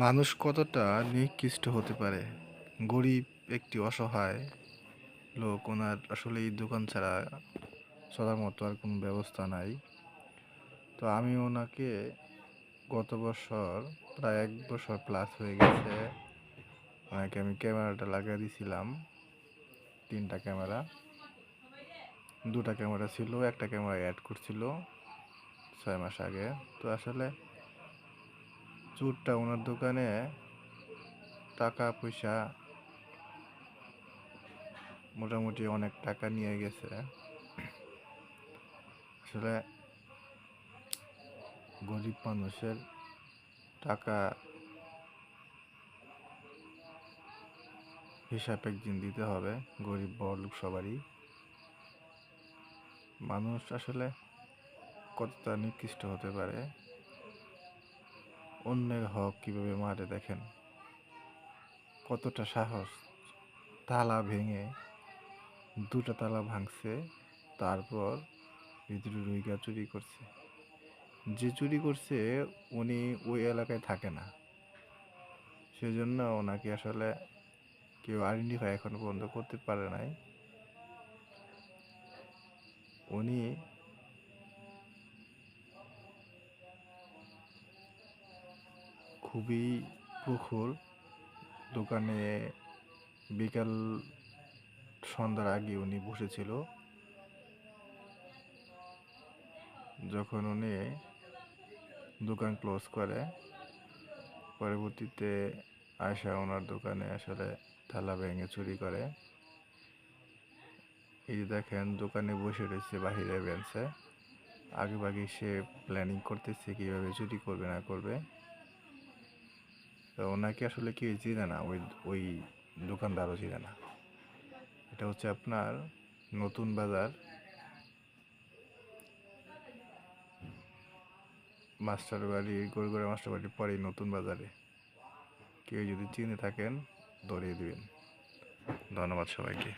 মানুষ কতটা নিকৃষ্ট হতে পারে। গরিব একটি অসহায় লোক, ওনার আসলে এই দোকান ছাড়া চলার মতো আর কোনো ব্যবস্থা নাই। তো আমি ওনাকে গত বছর, প্রায় 1 বছর প্লাস হয়ে গেছে, ওনাকে আমি ক্যামেরাটা লাগিয়ে দিয়েছিলাম। 3টা ক্যামেরা, 2টা ক্যামেরা ছিল, একটা ক্যামেরা অ্যাড করছিল 6 মাস আগে। তো আসলে চোরটা ওনার দোকানে টাকা পয়সা, মোটামুটি অনেক টাকা নিয়ে গেছে। আসলে গরিব মানুষের টাকা হিসাব একদিন দিতে হবে। গরিব বড়লোক সবারই। মানুষ আসলে কতটা নিকৃষ্ট হতে পারে, অন্যের হক কিভাবে মারে দেখেন। কতটা সাহস, তালা ভেঙে, 2টা তালা ভাঙছে, তারপর ভিতরে রুইগা চুরি করছে। যে চুরি করছে উনি ওই এলাকায় থাকে না, সেজন্য ওনাকে আসলে কেউ আইডেন্টিফাই এখনো পর্যন্ত করতে পারে নাই। উনি খুবই প্রখর। দোকানে বিকাল সন্ধ্যার আগে উনি বসেছিল। যখন উনি দোকান ক্লোজ করে, পরবর্তীতে আয়সা ওনার দোকানে আসলে তালা ভেঙে চুরি করে। এই যে দেখেন, দোকানে বসে রয়েছে বাহিরে বেঞ্চে, আগেভাগে সে প্ল্যানিং করতেছে কীভাবে চুরি করবে না করবে। তো ওনাকে আসলে কেউ চিনে না, ওই ওই দোকানদারও চিনে না। এটা হচ্ছে আপনার নতুন বাজার, মাস্টারবাড়ি, গড়গড়া মাস্টারবাড়ির পরেই নতুন বাজারে। কেউ যদি চিনে থাকেন ধরিয়ে দিবেন। ধন্যবাদ সবাইকে।